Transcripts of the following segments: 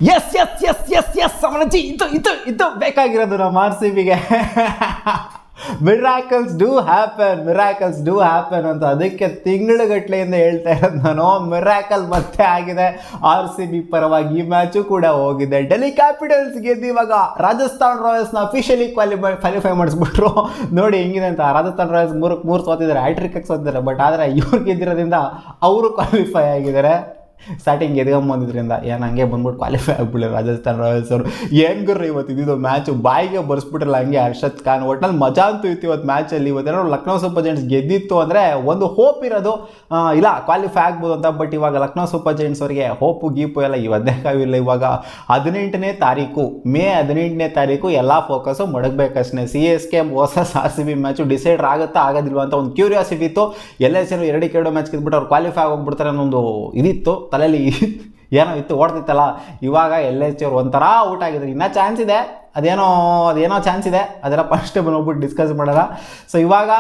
S yes yes yes yes ಅವನಜಿ ಇದು ಬೇಕಾಗಿರೋದು ನಮ್ಮ ಆರ್ ಸಿ ಬಿಗೆ. ಮಿರಾಕಲ್ಸ್ ಡೂ ಹ್ಯಾಪನ್ ಅಂತ ಅದಕ್ಕೆ ತಿಂಗಳುಗಟ್ಟಲೆಯಿಂದ ಹೇಳ್ತಾ ಇರೋದು ನಾನು. ಮಿರಾಕಲ್ ಮತ್ತೆ ಆಗಿದೆ ಆರ್ ಸಿ ಬಿ ಪರವಾಗಿ. ಈ ಮ್ಯಾಚು ಕೂಡ ಹೋಗಿದೆ. ಡೆಲ್ಲಿ ಕ್ಯಾಪಿಟಲ್ಸ್ ಗೆದ್ದು ಇವಾಗ ರಾಜಸ್ಥಾನ್ ರಾಯಲ್ಸ್ನ ಅಫಿಷಿಯಲಿ ಕ್ವಾಲಿಫೈ ಮಾಡಿಸ್ಬಿಟ್ರು. ನೋಡಿ ಹೆಂಗಿದೆ ಅಂತ. ರಾಜಸ್ಥಾನ್ ರಾಯಲ್ಸ್ ಮೂರು ಸೋತಿದ್ದಾರೆ, ಹ್ಯಾಟ್ರಿಕ್ ಸೋತಿದ್ದಾರೆ. ಬಟ್ ಆದರೆ ಇವ್ರು ಗೆದ್ದಿರೋದ್ರಿಂದ ಅವರು ಕ್ವಾಲಿಫೈ ಆಗಿದ್ದಾರೆ. ಸ್ಟಾರ್ಟಿಂಗ್ ಎದ್ಕೊಂಬಂದಿದ್ರಿಂದ ಹಂಗೆ ಬಂದ್ಬಿಟ್ಟು ಕ್ವಾಲಿಫೈ ಆಗ್ಬಿಡಲಿ ರಾಜಸ್ಥಾನ್ ರಾಯಲ್ಸ್ ಅವರು. ಏನು ಗುರ್ರಿ ಇವತ್ತು ಇದ್ದಿದ್ದು ಮ್ಯಾಚು ಬಾಯಿಗೆ ಬರ್ಸ್ಬಿಟ್ರಲ್ಲ ಹಂಗೆ ಹರ್ಷದ್ ಖಾನ್. ಒಟ್ನಲ್ಲಿ ಮಜಾ ಅಂತೂ ಇತ್ತು ಇವತ್ತು ಮ್ಯಾಚಲ್ಲಿ. ಇವತ್ತೇನೋ ಲಕ್ನೋ ಸೂಪರ್ ಜೈಂಟ್ಸ್ ಗೆದ್ದಿತ್ತು ಅಂದರೆ ಒಂದು ಹೋಪ್ ಇರೋದು, ಇಲ್ಲ ಕ್ವಾಲಿಫೈ ಆಗ್ಬೋದು ಅಂತ. ಬಟ್ ಇವಾಗ ಲಕ್ನೋ ಸೂಪರ್ ಜೈಂಟ್ಸ್ ಅವರಿಗೆ ಹೋಪು ಗೀಪು ಎಲ್ಲ ಇವತ್ತೇ ಕಾವಿಲ್ಲ. ಇವಾಗ 18ನೇ ತಾರೀಕು ಮೇ 18ನೇ ತಾರೀಕು ಎಲ್ಲ ಫೋಕಸ್ಸು ಮಡಗಬೇಕಷ್ಟೇ. CSK versus RCB match decide ಆಗುತ್ತಾ ಆಗೋದಿಲ್ವ ಅಂತ ಒಂದು ಕ್ಯೂರಿಯಾಸಿಟಿ ಇತ್ತು. LSU 2 ಮ್ಯಾಚ್ ಗೆದ್ಬಿಟ್ಟು ಅವ್ರು ಕ್ವಾಲಿಫೈ ಆಗೋಗ್ಬಿಡ್ತಾರೆ ಅನ್ನೋ ಒಂದು ಇದಿತ್ತು ತಲೆಯಲ್ಲಿ. ಏನೋ ಇತ್ತು, ಓಡ್ತಿತ್ತಲ್ಲ. ಇವಾಗ LSU ಅವ್ರು ಒಂಥರ ಔಟ್ ಆಗಿದ್ರು. ಇನ್ನೂ ಚಾನ್ಸ್ ಇದೆ, ಅದೇನೋ ಚಾನ್ಸ್ ಇದೆ. ಅದೆಲ್ಲ ಫಸ್ಟ್ ಬಂದ್ಬಿಟ್ಟು ಡಿಸ್ಕಸ್ ಮಾಡೋಣ. ಸೊ ಇವಾಗ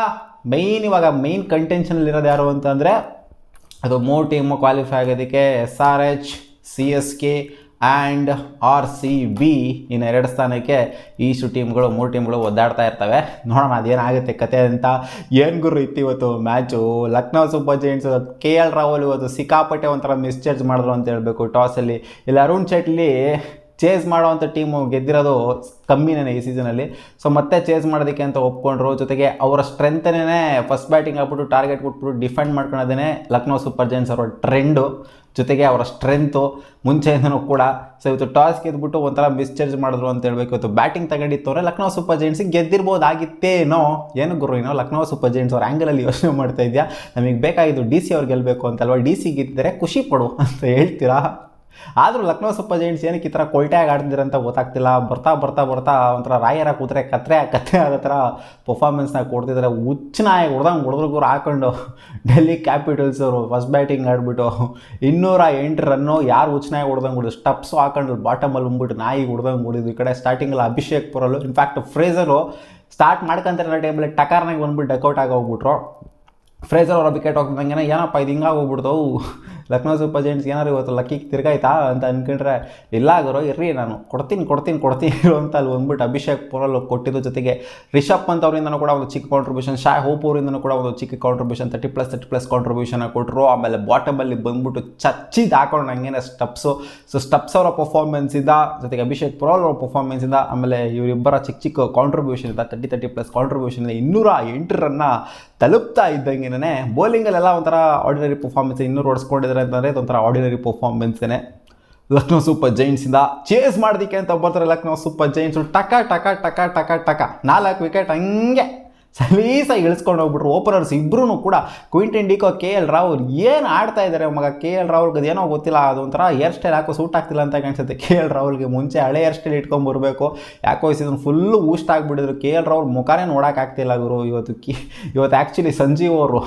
ಮೈನ್ ಕಂಟೆನ್ಷನಲ್ಲಿರೋದು ಯಾರು ಅಂತಂದರೆ ಅದು 3 ಟೀಮು ಕ್ವಾಲಿಫೈ ಆಗೋದಕ್ಕೆ. SRH, CSK ಆ್ಯಂಡ್ RCB ಇನ್ನು 2 ಸ್ಥಾನಕ್ಕೆ ಇಷ್ಟು ಟೀಮ್ಗಳು 3 ಟೀಮ್ಗಳು ಒದ್ದಾಡ್ತಾ ಇರ್ತವೆ. ನೋಡೋಣ ಅದೇನಾಗುತ್ತೆ ಕತೆ ಅಂತ. ಏನು ಗುರು ಇತ್ತು ಇವತ್ತು match. Lucknow super Giants KL Rahul ಇವತ್ತು ಸಿಕ್ಕಾಪಟ್ಟೆ ಒಂಥರ ಮಿಸ್ಚಾರ್ಜ್ ಮಾಡಿದ್ರು ಅಂತ ಹೇಳಬೇಕು ಟಾಸಲ್ಲಿ. ಇಲ್ಲಿ ಅರುಣ್ ಜೇಟ್ಲಿ ಚೇಸ್ ಮಾಡೋವಂಥ ಟೀಮು ಗೆದ್ದಿರೋದು ಕಮ್ಮಿನೇ ಈ ಸೀಸನಲ್ಲಿ. ಸೊ ಮತ್ತೆ ಚೇಸ್ ಮಾಡೋದಕ್ಕೆ ಅಂತ ಒಪ್ಕೊಂಡ್ರು. ಜೊತೆಗೆ ಅವರ ಸ್ಟ್ರೆಂತನೇ ಫಸ್ಟ್ ಬ್ಯಾಟಿಂಗ್ ಆಗ್ಬಿಟ್ಟು ಟಾರ್ಗೆಟ್ ಕೊಟ್ಬಿಟ್ಟು ಡಿಫೆಂಡ್ ಮಾಡ್ಕೊಳ್ಳೋದೇ ಲಕ್ನೋ ಸೂಪರ್ ಜೈಂಟ್ಸ್ ಅವರ ಟ್ರೆಂಡು, ಜೊತೆಗೆ ಅವರ ಸ್ಟ್ರೆಂತು ಮುಂಚೆಯಿಂದನೂ ಕೂಡ. ಸೊ ಇವತ್ತು ಟಾಸ್ ಗೆದ್ಬಿಟ್ಟು ಒಂಥರ ಮಿಸ್ಚಾರ್ಜ್ ಮಾಡಿದ್ರು ಅಂತ ಹೇಳ್ಬೇಕು. ಇವತ್ತು ಬ್ಯಾಟಿಂಗ್ ತಗೊಂಡಿತ್ತು ಅಂದರೆ ಲಕ್ನೋ ಸೂಪರ್ ಜೈಂಟ್ಸಿಗೆ ಗೆದ್ದಿರ್ಬೋದಾಗಿತ್ತೇನೋ. ಏನು ಗುರು ಏನೋ ಲಕ್ನೋ ಸೂಪರ್ ಜೈಂಟ್ಸ್ ಅವ್ರ ಆ್ಯಂಗಲಲ್ಲಿ ಯೋಚನೆ ಮಾಡ್ತಾ ಇದೆಯಾ, ನಮಗೆ ಬೇಕಾಗಿದ್ದು DC ಅವ್ರು ಗೆಲ್ಲಬೇಕು ಅಂತಲ್ವ. DC ಗೆದ್ದಿದ್ದಾರೆ ಖುಷಿ ಪಡು ಅಂತ ಹೇಳ್ತೀರಾ. ಆದರೂ ಲಕ್ನೋ ಸೂಪರ್ ಜೈಂಟ್ಸ್ ಏನಕ್ಕೆ ಈ ಥರ ಕೊಲ್ಟಾಗಿ ಆಡ್ತಿದ್ದೀರಂತ ಗೊತ್ತಾಗ್ತಿಲ್ಲ. ಬರ್ತಾ ಒಂಥರ ರಾಯರ ಕೂತ್ರೆ ಕತ್ತೆ ಆಗೋ ಥರ ಪರ್ಫಾರ್ಮೆನ್ಸ್ನ ಕೊಡ್ತಿದ್ದಾರೆ. ಹುಚ್ಚನಾಗಿ ಹೊಡೆದ್ರು ಹಾಕೊಂಡು ಡೆಲ್ಲಿ ಕ್ಯಾಪಿಟಲ್ಸ್ ಅವರು ಫಸ್ಟ್ ಬ್ಯಾಟಿಂಗ್ ಆಡ್ಬಿಟ್ಟು 208 ರನ್ನು. ಯಾರು ಹುಚ್ಚನಾಗಿ ಹೊಡೆದಂಗೆ ಸ್ಟಪ್ಸು ಹಾಕೊಂಡು ಬಾಟಮಲ್ಲಿ ಬಂದ್ಬಿಟ್ಟು ನಾಯಿ ಹೊಡೆದಂಗೆ ಹೊಡಿದ್ರು. ಈ ಕಡೆ ಸ್ಟಾರ್ಟಿಂಗಲ್ಲಿ ಅಭಿಷೇಕ್ ಪುರಲು, ಇನ್ಫ್ಯಾಕ್ಟ್ ಫ್ರೇಜರು ಸ್ಟಾರ್ಟ್ ಮಾಡ್ಕೊಂತಾರೆ ಟೈಮಲ್ಲಿ ಟಕಾರ್ನಾಗ ಬಂದ್ಬಿಟ್ಟು ಡಕೌಟ್ ಆಗೋಗ್ಬಿಟ್ರು. ಫ್ರೇಜರ್ ಅವರ ವಿಕೆಟ್ ಹೋಗ್ತಿದ್ದಂಗೆ ಏನಪ್ಪ ಇದು ಹಿಂಗಾಗಿ ಹೋಗ್ಬಿಡ್ತವು ಲಕ್ನೋ ಸೂಪರ್ ಜೈಂಟ್ಸ್ ಏನಾರು ಇವತ್ತು ಲಕ್ಕಿಗೆ ತಿರ್ಗಾಯ್ತಾ ಅಂತ ಅಂದ್ಕೊಂಡ್ರೆ, ಇಲ್ಲ ಗುರು ಇರ್ರಿ ನಾನು ಕೊಡ್ತೀನಿ ಅಂತ ಅಲ್ಲಿ ಬಂದ್ಬಿಟ್ಟು ಅಭಿಷೇಕ್ ಪುರಲ್ ಕೊಟ್ಟಿದ್ದು. ಜೊತೆಗೆ ರಿಷಬ್ ಪಂತ್ ಅವರಿಂದನೂ ಕೂಡ ಒಂದು ಚಿಕ್ಕ ಕಾಂಟ್ರಿಬ್ಯೂಷನ್, ಶಾಯ್ ಹೋಪ್ ಅವರಿಂದನೂ ಕೂಡ ಒಂದು ಚಿಕ್ಕ ಕಾಂಟ್ರಿಬ್ಯೂಷನ್, 30+ ಕಾಂಟ್ರಿಬ್ಯೂಷನ್ ಕೊಟ್ಟರು. ಆಮೇಲೆ ಬಾಟಮಲ್ಲಿ ಬಂದ್ಬಿಟ್ಟು ಚಚ್ಚಿದ್ದು ಹಾಕೊಂಡು ಹಂಗೇನೆ ಸ್ಟಪ್ಸು. ಸೊ ಸ್ಟಪ್ಸ್ ಅವರ ಪರ್ಫಾರ್ಮೆನ್ಸಿಂದ, ಜೊತೆಗೆ ಅಭಿಷೇಕ್ ಪುರಲ್ ಅವರ ಪರ್ಫಾರ್ಮೆನ್ಸಿಂದ, ಆಮೇಲೆ ಇವರಿಬ್ಬರ ಚಿಕ್ಕ ಕಾಂಟ್ರಿಬ್ಯೂಷನ್ ಇಂದ 30+ ಕಾಂಟ್ರಿಬ್ಯೂಷನ್ ಇಂದ 208 ರನ್ನ ತಲುಪ್ತಾ ಇದ್ದಂಗೆನೇ ಬೌಲಿಂಗಲ್ಲೆಲ್ಲ ಒಂಥರ ಆರ್ಡಿನರಿ ಪರ್ಫಾರ್ಮೆನ್ಸ್. 200 ಹೊಡೆಸ್ಕೊಂಡಿದ್ದಾರೆ ಅಂತಂದರೆ ಇದೊಂಥರ ಆರ್ಡಿನರಿ ಪರ್ಫಾರ್ಮೆನ್ಸೇ. ಲಕ್ನೋ ಸೂಪರ್ ಜೈಂಟ್ಸಿಂದ ಚೇಸ್ ಮಾಡೋದಕ್ಕೆ ಅಂತ ಬರ್ತಾರೆ ಲಕ್ನೋ ಸೂಪರ್ ಜೈಂಟ್ಸು. ಟಕ 4 ವಿಕೆಟ್ ಹಂಗೆ ಸಲೀಸಾಗಿ ಇಳಿಸ್ಕೊಂಡು ಹೋಗ್ಬಿಟ್ರು. ಓಪನರ್ಸ್ ಇಬ್ಬರೂ ಕೂಡ ಕ್ವಿಂಟನ್ ಡಿಕೋ, KL ರಾಹುಲ್ ಏನು ಆಡ್ತಾ ಇದ್ದಾರೆ ಮಗ. KL ರಾಹುಲ್ಗೆ ಅದೇನೋ ಗೊತ್ತಿಲ್ಲ, ಅದೊಂಥರ ಹೇರ್ ಸ್ಟೈಲ್ ಹಾಕೋ ಸೂಟ್ ಆಗ್ತಿಲ್ಲ ಅಂತ ಕಾಣಿಸುತ್ತೆ. KL ರಾಹುಲ್ಗೆ ಮುಂಚೆ ಹಳೆ ಹೇರ್ ಸ್ಟೈಲ್ ಇಟ್ಕೊಂಬರ್ಬೇಕು. ಯಾಕೋ ಈ ಸೀಸನ್ ಫುಲ್ಲು ಊಸ್ಟ್ ಆಗಿಬಿಟ್ಟಿದ್ರು. KL ರಾಹುಲ್ ಮುಖಾನೇ ನೋಡೋಕ್ಕಾಗ್ತಿಲ್ಲ ಗುರು. ಇವತ್ತು ಆ್ಯಕ್ಚುಲಿ ಸಂಜೀವ್ ಅವರು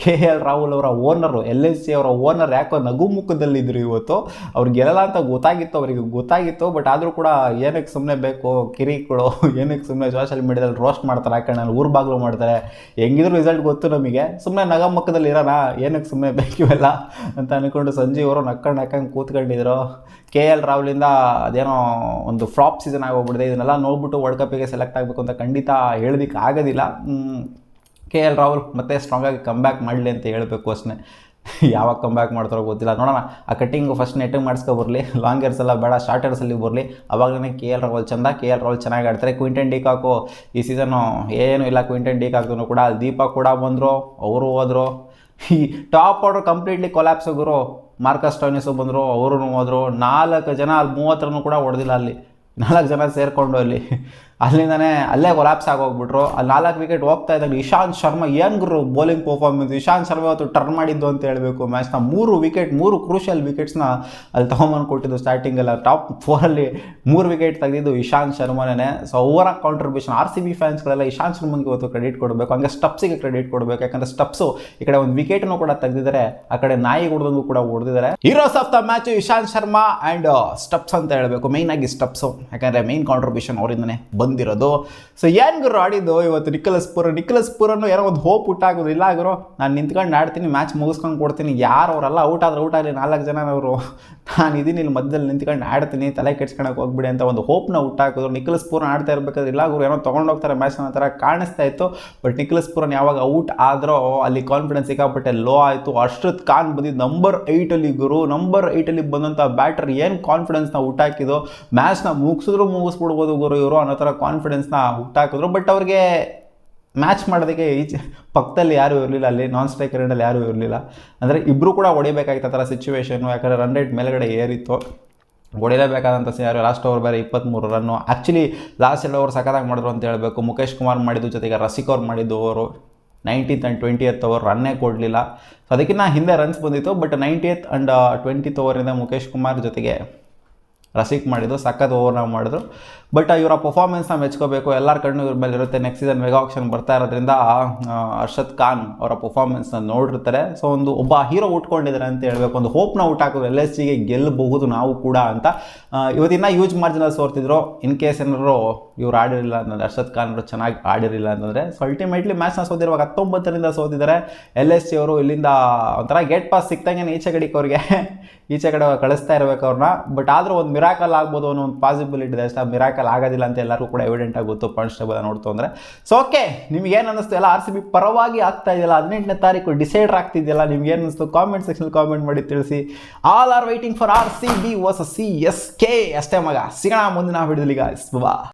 KL ರಾಹುಲ್ ಅವರ ಓನರು, LSC ಅವರ ಓನರ್ ಯಾಕೋ ನಗು ಮುಖದಲ್ಲಿದ್ದರು ಇವತ್ತು. ಅವ್ರಿಗೆ ಗೆಲ್ಲಲ್ಲ ಅಂತ ಗೊತ್ತಾಗಿತ್ತು. ಬಟ್ ಆದರೂ ಕೂಡ ಏನಕ್ಕೆ ಸುಮ್ಮನೆ ಬೇಕು ಕಿರಿಗಳು, ಏನಕ್ಕೆ ಸುಮ್ಮನೆ ಸೋಷಿಯಲ್ ಮೀಡಿಯಾದಲ್ಲಿ ರೋಸ್ಟ್ ಮಾಡ್ತಾರೆ ಹಾಕೊಂಡು ಊರು ಬಾಗ್ಲು ಮಾಡ್ತಾರೆ. ಹೆಂಗಿದ್ರು ರಿಸಲ್ಟ್ ಗೊತ್ತು ನಮಗೆ, ಸುಮ್ಮನೆ ನಗಮಕ್ಕದಲ್ಲಿ ಇರೋಣ, ಏನಕ್ಕೆ ಸುಮ್ಮನೆ ಬೇಕಿವೆಲ್ಲ ಅಂತ ಅಂದ್ಕೊಂಡು ಸಂಜೀವ್ ಅವರು ನಕ್ಕಂಡು ಕೂತ್ಕೊಂಡಿದ್ರು. KL ರಾಹುಲಿಂದ ಅದೇನೋ ಒಂದು ಫ್ಲಾಪ್ ಸೀಸನ್ ಆಗೋಗ್ಬಿಟ್ಟಿದೆ. ಇದನ್ನೆಲ್ಲ ನೋಡ್ಬಿಟ್ಟು ವರ್ಲ್ಡ್ ಕಪ್ಪಿಗೆ ಸೆಲೆಕ್ಟ್ ಆಗಬೇಕು ಅಂತ ಖಂಡಿತ ಹೇಳೋದಕ್ಕೆ ಆಗೋದಿಲ್ಲ. KL ರಾಹುಲ್ ಮತ್ತೆ ಸ್ಟ್ರಾಂಗಾಗಿ ಕಮ್ಬ್ಯಾಕ್ ಮಾಡಲಿ ಅಂತ ಹೇಳಬೇಕು ಅಷ್ಟೇ. ಯಾವಾಗ ಕಮ್ಬ್ಯಾಕ್ ಮಾಡ್ತಾರೋ ಗೊತ್ತಿಲ್ಲ, ನೋಡೋಣ. ಆ ಕಟ್ಟಿಂಗು ಫಸ್ಟ್ ನೆಟ್ಟಿಂಗ್ ಮಾಡಿಸ್ಕೊಬರ್ಲಿ, ಲಾಂಗ್ ಏರ್ಸ್ ಎಲ್ಲ ಬೇಡ, ಶಾರ್ಟ್ ಏರ್ಸಲ್ಲಿ ಬರಲಿ. ಅವಾಗಲೇ KL ರಾಹುಲ್ ಚೆನ್ನಾಗಿ ಆಡ್ತಾರೆ. ಕ್ವಿಂಟನ್ ಡಿಕಾಕು ಈ ಸೀಸನ್ನು ಏನೂ ಇಲ್ಲ. ಕ್ವಿಂಟನ್ ಡಿಕಾಕ್ನು ಕೂಡ ದೀಪಕ್ ಕೂಡ ಬಂದರು, ಅವರು ಹೋದರು. ಈ ಟಾಪ್ ಆರ್ಡರ್ ಕಂಪ್ಲೀಟ್ಲಿ ಕೊಲ್ಯಾಪ್ಸ್ ಹೋಗಿರು. ಮಾರ್ಕಸ್ ಸ್ಟೋಯ್ನಿಸು ಬಂದರು, ಅವರು ಹೋದರು. 4 ಜನ ಅಲ್ಲಿ 30 ರನ್ ಕೂಡ ಹೊಡೆದಿಲ್ಲ. ಅಲ್ಲಿ 4 ಜನ ಸೇರಿಕೊಂಡು ಅಲ್ಲಿಂದನೇ ಅಲ್ಲೇ ಕೊಲ್ಯಾಪ್ಸ್ ಆಗೋಗ್ಬಿಟ್ರು. ಅಲ್ಲಿ 4 ವಿಕೆಟ್ ಹೋಗ್ತಾ ಇದ್ದಾಗ ಇಶಾಂತ್ ಶರ್ಮಾ ಏನು ಗುರು ಬೌಲಿಂಗ್ ಪರ್ಫಾರ್ಮೆನ್ಸ್. ಇಶಾಂತ್ ಶರ್ಮಾ ಅವತ್ತು ಟರ್ನ್ ಮಾಡಿದ್ದು ಅಂತ ಹೇಳಬೇಕು ಮ್ಯಾಚ್ನ. 3 ಕ್ರೂಷಿಯಲ್ ವಿಕೆಟ್ಸ್ನ ಅಲ್ಲಿ ತೊಗೊಂಬಂದು ಕೊಟ್ಟಿದ್ದು. ಸ್ಟಾರ್ಟಿಂಗೆಲ್ಲ ಟಾಪ್ 4ಅಲ್ಲಿ 3 ವಿಕೆಟ್ ತೆಗೆದಿದ್ದು ಇಶಾಂತ್ ಶರ್ಮಾನೇ. ಸೊ ಅವರ ಕಾಂಟ್ರಿಬ್ಯೂಷನ್ RCB ಫ್ಯಾನ್ಸ್ಗಳೆಲ್ಲ ಇಶಾಂತ್ ಶರ್ಮನ್ಗೆ ಇವತ್ತು ಕ್ರೆಡಿಟ್ ಕೊಡಬೇಕು, ಹಂಗೆ ಸ್ಟಪ್ಸಿಗೆ ಕ್ರೆಡಿಟ್ ಕೊಡಬೇಕು. ಯಾಕಂದರೆ ಸ್ಟಪ್ಸು ಈ ಕಡೆ ಒಂದು ವಿಕೆಟ್ನು ಕೂಡ ತೆಗೆದಿದ್ದಾರೆ, ಆ ಕಡೆ ನಾಯಿ ಹೊಡೆದಂಗೂ ಕೂಡ ಹೊಡೆದಿದ್ದಾರೆ. Heroes of the match Ishant Sharma and Stubbs ಅಂತ ಹೇಳಬೇಕು. ಮೇಯ್ನಾಗಿ ಸ್ಟಪ್ಸು, ಯಾಕಂದರೆ ಮೇಯ್ನ್ ಕಾಂಟ್ರಿಬ್ಯೂಷನ್ ಅವರಿಂದನೇ ಬಂದು ಬಂದಿರೋದು. ಸೊ ಏನು ಗುರು ಆಡಿದ್ದು ಇವತ್ತು ನಿಕೋಲಸ್ ಪೂರನ್ನು ಏನೋ ಒಂದು ಹೋಪ್ ಹುಟ್ಟಾಗೋದು. ಇಲ್ಲ ಗುರು ನಾನು ನಿಂತ್ಕೊಂಡು ಆಡ್ತೀನಿ, ಮ್ಯಾಚ್ ಮುಗಿಸ್ಕೊಂಡು ಕೊಡ್ತೀನಿ, ಯಾರು ಅವರೆಲ್ಲ ಔಟ್ ಆದ್ರೆ ಔಟ್ ಆಗಲಿ 4 ಜನ ಅವರು, ನಾನು ಇದೀನಿ ಇಲ್ಲಿ ಮಧ್ಯದಲ್ಲಿ ನಿಂತ್ಕೊಂಡು ಆಡ್ತೀನಿ, ತಲೆ ಕೆಡ್ಸ್ಕೊಳಕ್ಕೆ ಹೋಗ್ಬಿಡಿ ಅಂತ ಒಂದು ಹೋಪ್ನ ಹುಟ್ಟಾಕಿದ್ರು. ನಿಕೋಲಸ್ ಪೂರನ್ ಆಡ್ತಾ ಇರಬೇಕಾದ್ರೆ ಇಲ್ಲ ಗುರು ಏನೋ ತೊಗೊಂಡೋಗ್ತಾರೆ ಮ್ಯಾಚ್ ಅನ್ನೋ ಥರ ಕಾಣಿಸ್ತಾ ಇತ್ತು. ಬಟ್ ನಿಕೋಲಸ್ ಪೂರನ್ ಯಾವಾಗ ಔಟ್ ಆದ್ರೋ ಅಲ್ಲಿ ಕಾನ್ಫಿಡೆನ್ಸ್ ಸಿಕ್ಕಾಪಟ್ಟೆ ಲೋ ಆಯಿತು. ಅರ್ಷದ್ ಖಾನ್ ಬಂದಿದ್ದು ನಂಬರ್ 8 ಗುರು. ನಂಬರ್ 8 ಬಂದಂಥ ಬ್ಯಾಟರ್ ಏನು ಕಾನ್ಫಿಡೆನ್ಸ್ನ ಹುಟ್ಟಾಕಿದ್ದು, ಮ್ಯಾಚ್ನ ಮುಗಿಸ್ಬಿಡ್ಬೋದು ಗುರು ಇವರು ಅನ್ನೋ ಥರ ಕಾನ್ಫಿಡೆನ್ಸ್ನ ಹುಟ್ಟಾಕಿದ್ರು. ಬಟ್ ಅವ್ರಿಗೆ ಮ್ಯಾಚ್ ಮಾಡೋದಕ್ಕೆ ಈಚೆ ಪಕ್ಕದಲ್ಲಿ ಯಾರೂ ಇರಲಿಲ್ಲ, ಅಲ್ಲಿ ನಾನ್ ಸ್ಟ್ರೈಕರ್ ಎಂಡಲ್ಲಿ ಯಾರೂ ಇರಲಿಲ್ಲ. ಅಂದರೆ ಇಬ್ಬರು ಕೂಡ ಹೊಡಿಬೇಕಾಗಿತ್ತು ಆ ಥರ ಸಿಚುವೇಶನ್ನು. ಯಾಕಂದರೆ ರನ್ ರೇಟ್ ಮೇಲ್ಗಡೆ ಏರಿತ್ತು, ಹೊಡಿಲೇಬೇಕಾದಂಥ ಸಿನಾರಿಯೋ. ಲಾಸ್ಟ್ ಓವರ್ ಬೇರೆ 23 ರನ್ನು. ಆ್ಯಕ್ಚುಲಿ ಲಾಸ್ಟ್ 2 ಓವರ್ ಸಖತ್ತಾಗಿ ಮಾಡಿದ್ರು ಅಂತ ಹೇಳಬೇಕು. ಮುಖೇಶ್ ಕುಮಾರ್ ಮಾಡಿದ್ದು, ಜೊತೆಗೆ ರಸಿಕ್ ಅವ್ರು ಮಾಡಿದ್ದು over 19th and 20th over ರನ್ನೇ ಕೊಡಲಿಲ್ಲ. ಸೊ ಅದಕ್ಕಿಂತ ಹಿಂದೆ ರನ್ಸ್ ಬಂದಿತ್ತು. ಬಟ್ 90th and 20th ಓವರಿಂದ ಮುಖೇಶ್ ಕುಮಾರ್ ಜೊತೆಗೆ ರಸಿಕ್ ಮಾಡಿದ್ದು ಸಖತ್ ಓವರ್ನ ಮಾಡಿದ್ರು. ಬಟ್ ಇವರ ಪರ್ಫಾರ್ಮೆನ್ಸ್ನ ಮೆಚ್ಕೋಬೇಕು, ಎಲ್ಲರ ಕಣ್ಣು ಇವ್ರ ಮೇಲೆ ಇರುತ್ತೆ. ನೆಕ್ಸ್ಟ್ ಸೀಸನ್ ಮೆಗಾ ಆಕ್ಷನ್ ಬರ್ತಾ ಇರೋದ್ರಿಂದ ಅರ್ಷದ್ ಖಾನ್ ಅವರ ಪರ್ಫಾರ್ಮೆನ್ಸ್ನ ನೋಡಿರ್ತಾರೆ. ಸೊ ಒಬ್ಬ ಹೀರೋ ಉಟ್ಕೊಂಡಿದ್ದಾರೆ ಅಂತ ಹೇಳ್ಬೇಕು. ಒಂದು ಹೋಪ್ನ ಔಟ್ LSGಗೆ ಗೆಲ್ಲಬಹುದು ನಾವು ಕೂಡ ಅಂತ. ಇವತ್ತಿನ ಯೂಜ್ ಮಾರ್ಜಿನಲ್ಲಿ ಸೋರ್ತಿದ್ರು. ಇನ್ ಕೇಸ್ ಏನಾದ್ರು ಇವ್ರು ಆಡಿರಲಿಲ್ಲ ಅಂತಂದರೆ, ಅರ್ಷದ್ ಖಾನ್ ಅವರು ಚೆನ್ನಾಗಿ ಆಡಿರಲಿಲ್ಲ ಅಂತಂದರೆ. ಸೊ ಅಲ್ಟಿಮೇಟ್ಲಿ ಮ್ಯಾಚ್ನ ಸೋತಿರುವಾಗ 19ರಿಂದ ಸೋತಿದ್ದಾರೆ. LSG ಅವರು ಇಲ್ಲಿಂದ ಒಂಥರ ಗೇಟ್ ಪಾಸ್ ಸಿಕ್ತಂಗೆ ಈಚೆ ಕಡೆ ಕಳಿಸ್ತಾ ಇರಬೇಕು ಅವ್ರನ್ನ. ಬಟ್ ಆದರೂ ಒಂದು ಮಿರಾಕಲ್ ಆಗ್ಬೋದು ಅನ್ನೋ ಒಂದು ಪಾಸಿಬಿಲಿಟಿ ಇದೆ ಅಷ್ಟೇ. ಆ ಮಿರಾಕಲ್ ಆಗೋದಿಲ್ಲ ಅಂತ ಎಲ್ಲರಿಗೂ ಕೂಡ ಎವಿಡೆಂಟ್ ಆಗಿ ಗೊತ್ತು ಕಾನ್ಸ್ಟೇಬಲ್ ನೋಡ್ತು ಅಂದರೆ. ಸೊ ಓಕೆ, ನಿಮ್ಗೆ ಏನು ಅನ್ನಿಸ್ತು? ಎಲ್ಲ RCB ಪರವಾಗಿ ಆಗ್ತಾ ಇದೆಯಲ್ಲ, 18ನೇ ತಾರೀಕು ಡಿಸೈಡರ್ ಆಗ್ತಿದೆಯಲ್ಲ, ನಿಮ್ಗೆ ಏನು ಅನ್ನಿಸ್ತು? ಕಾಮೆಂಟ್ ಸೆಕ್ಷನ್ ಕಾಮೆಂಟ್ ಮಾಡಿ ತಿಳಿಸಿ. All are waiting for RCB versus CSK. ಅಷ್ಟೇ ಮಗ, ಸಿಗೋಣ ಮುಂದಿನ ವಿಡಿಯೋಲಿ ಗಾಯ್ಸ್. ಬಾ.